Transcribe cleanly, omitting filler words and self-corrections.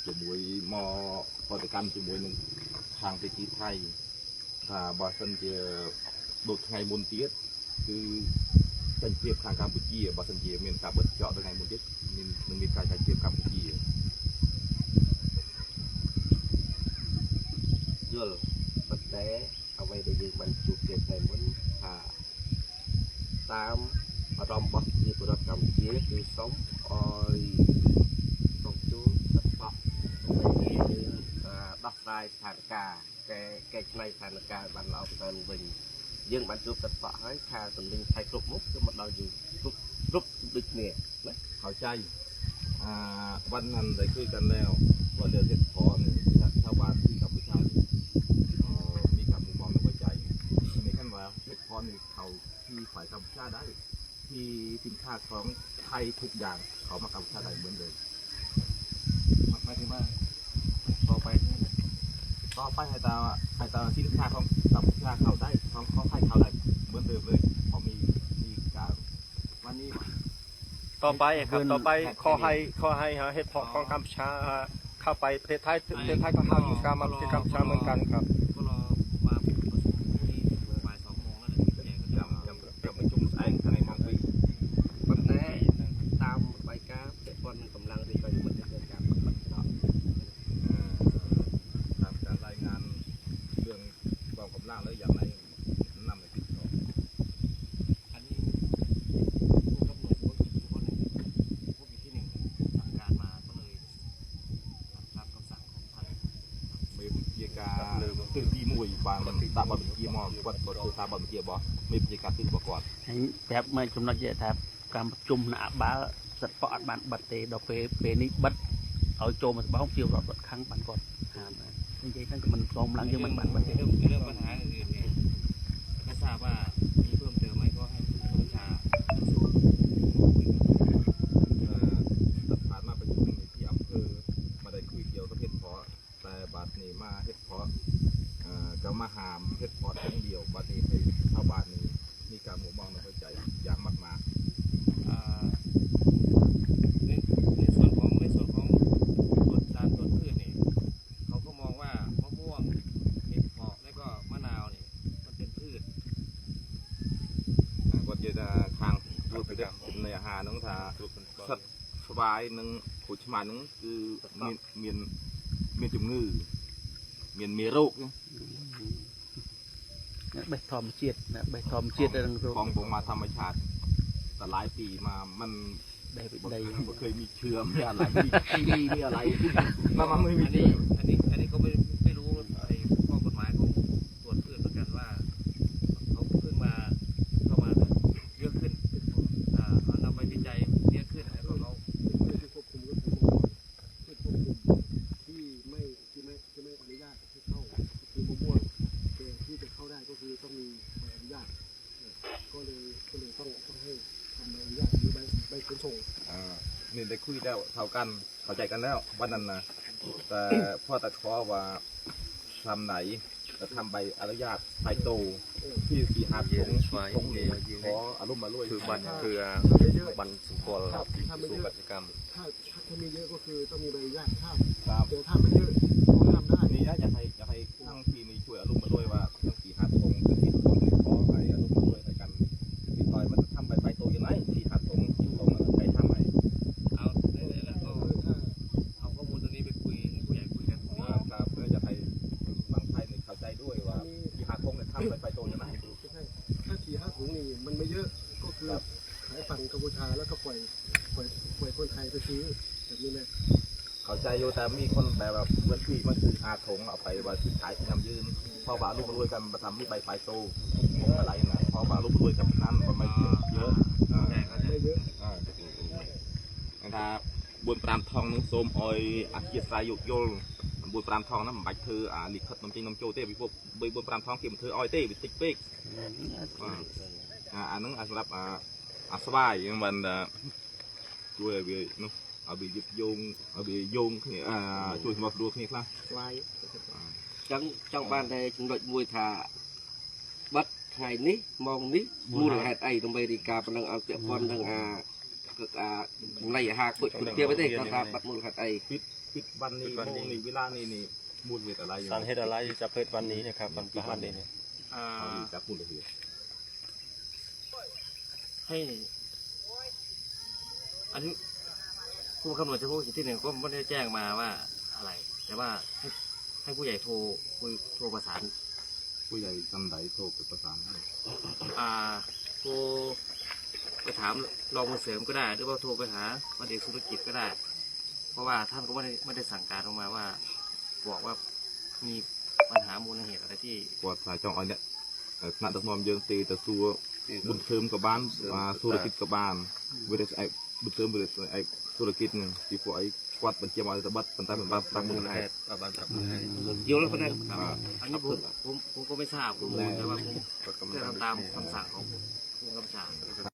จุ่มวยมอปฏิกรรมจุ่มวยหนึ่งทางไปที่ไทยถ้าบาสันจะโดดไงมุนเตี้ยคือการเทียบทางกัมพูชีบาสันเจียมีการเปิดเจาะไงมุนเตี้ยมีการเทียบกัมพูชียลปัตเตะเอาไว้ได้ยังบรรจุเก็บในมุนตามอารมณ์บักที่ประดับกำเจี๊ยคือสมออยสมจูสับปะในนี้ดับไฟฐานกาแกในฐานกาบันเราเป็นวิญยังบรรจุสับปะให้ค่าตำลึงไทยกรุบมุกก็มันเราอยู่กรุบดึกเนี่ยนะเข้าใจวันนั้นได้คุยกันแล้วว่าเรือเทศพอเนี่ยชาวบ้านที่กัมพูชามีการมุมมองในหัวใจในขั้นว่าเทศพอเนี่ยเขาที่ฝ่ายกัมพูชาได้ที่สินค้าของไทยทุกอย่างเขามากัมพูชาได้เหมือนเดิมหมายถึงว่าต่อไปให้ตาสินค้าของกัมพูชาเขาได้ของไทยเขาได้เหมือนเดิมเลยเขามีการวันนี้ต่อไปครับต่อไปขอให้เฮ็ดพอของกัมพูชาเข้าไปประเทศไทยก็เข้าอยู่การมาประเทศกัมพูชาเหมือนกันครับก็รอมาประชุมที่บ่าย2 โมงแล้วจะประชุมแสงในมองปีปัตเตะตามใบกาเป็นคนกำลังที่ไปอยู่บนเดินการปฏิบัติตามการรายงานเรื่องกองกำลังแล้วอย่างไรนำไปติดต่ออันนี้ผู้กำหนดผู้อยู่ที่หนึ่งสั่งการมาก็เลยตามคำสั่งของท่านมีพิจารณาตื่นที่มวยบางตาบอลเกียร์มอวัดบทตาบอลเกียร์บอมีพิจารณาตื่นประกอบแบบไม่จำนักเยอะครับการประชุมหน้าบ้าสัตว์ปอดบันบัดเตดอกเปนี้บัดเอาโจมมาบ้องเกี่ยวกับบัดครั้งบันก่อนจริงๆท่านก็มันกองหลังยังมันบันบัดเตเรื่องปัญหาอื่นเนี่ยไม่ทราบว่ามีเพิ่มเติมไหมก็ให้ผู้ชาผ่านมาประชุมที่อำเภอมาได้คุยเกี่ยวกับเพชรเพาะแต่บัดนี้มาเพชรเพาะก็มาหามเพชรเพาะทั้งเดียวบัดนี้ให้ชาวบ้านนี้มีการหมู่มองในหัวใจอย่างมากในส่วนของต้นพืชนี่เขาก็มองว่ามะม่วงเห็ดเผาะและก็มะนาวนี่มันเป็นพืชก็จะทางรูปแบบในอาหารน้องทาสัตว์สบายนึงขุดชมานึงคือเมียนจุ่มงือมีโรคใบทอมเจียดนะใบทอมเจียดของผมมาธรรมชาติแต่หลายปีมามันได้บ่เคยมีเชื้อมีอะไรมีอะไรมันไม่มีอันนี้ก็ไม่รู้ไอ้ข้อกฎหมายของตรวจพืชเหมือนกันว่าเขาเพิ่งมาเข้ามาเยอะขึ้นเขานำไปวิจัยเยอะขึ้นแล้วก็เขาควบคุมก็คือที่ไม่อนุญาตให้เข้าคือมะม่วงแต่ที่จะเข้าได้ก็คือต้องมีใบอนุญาตก็เลยต้องให้ทำใบอนุญาตหรือใบขนส่งนี่ได้คุยแล้วเท่ากันเข้าใจกันแล้ววันนั้นนะแต่พ่อตะขอว่าทำไหนจะทำใบอนุญาตใบโตที่สีหาตรงนี้ขออารมณ์มาลุยคือบันคือบันสุกลสุกกิจกรรมถ้ามีเยอะก็คือต้องมีใบอนุญาตข้ามเดี๋ยวถ้าไม่เยอะก็ข้ามได้นี่อยากให้ทั้งทีนี้ช่วยอารมณ์มาลุยว่าทั้งสีหาตรงทั้งที่ตรงนี้ขอไปอารมณ์มาลุยในกันติดต่อยมันทำใบโตยังไงสีหาตรงตรงไปทำไหมเอาแล้วก็ถ้าเอาข้อมูลตรงนี้ไปคุยให้ผู้ใหญ่คุยกันครับเพื่อจะให้บางไทยเข้าใจด้วยว่าสีหาตรงเนี่ยทำใบโตยังไงถ้า4-5 ถุงนี่มันไม่เยอะก็คือขายฝั่งกัมพูชาแล้วก็ปล่อยคนไทยไปซื้อแบบนี้เลยเข้าใจอยู่แต่มีคนแบบเมื่อที่มันคือหาถุงเอาไปว่าซื้อขายที่นำยืนพอบ่าลูกรวยกันมาทำที่ใบไโตอะไรนะพอบ่าลูกรวยกันนั้นมันไม่เยอะไม่เยอะนะครับบุญปรามทองนึงโสมออยอาชีพสายยุกโยลบุญปรามทองนั้นบัตรเธอลิขิตนมจริงนมโจเต้ไปพวกบุญปรามทองเก็บเธอออยเต้ไปติ๊กเป๊กอันนั้นสำหรับสบายยังมันช่วยไปนู้ ở bị giật ở bị dùng chui vào đuôi kia là trong ban đây chúng đội mùi thả bắt ngày ní mong ní mua được hạt ấy trong America và đang ở tiệm con đang cực này hạ quỵ kia với đây các bạn bắt mua hạt ấy ปิดวันนี้โมงนี้เวลานี้นี่มูลเหตุอะไรอยู่ สารเหตุอะไรจะเพิดวันนี้นะครับวันประหารนี้เนี่ย เขาอยู่จากมูลเหตุ ให้อันนี้ผู้กำหนดเฉพาะกิจที่หนึ่งก็ไม่ได้แจ้งมาว่าอะไร แต่ว่าให้ผู้ใหญ่โทรคุยโทรประสาน ผู้ใหญ่จำไดโทรไปประสานให้ โทรไปถามรองมือเสริมก็ได้หรือว่าโทรไปหาวันเอกธุรกิจก็ได้ เพราะว่าท่านก็ไม่ได้สั่งการออกมาว่า บอกว่ามีปัญหามูลเหตุอะไรที่ ปวดสายจองอ้อยเนี่ยคณะตำรวจเยิงตีแต่ซัวบุญเทิมกับบ้านธุรกิจกับบ้านบริษัทไอ้บุญเทิมบริษัทไอ้ธุรกิจหนึ่งที่พวกไอ้กวาดบัญชีมาตะบัดปันตาเป็นบ้านตั้งมือให้ บ้านจับมือให้ เดี๋ยวแล้วก็ได้อันนี้ผมก็ไม่ทราบข้อมูลแต่ว่าผมจะทำตามคำสั่งของผู้กำกับ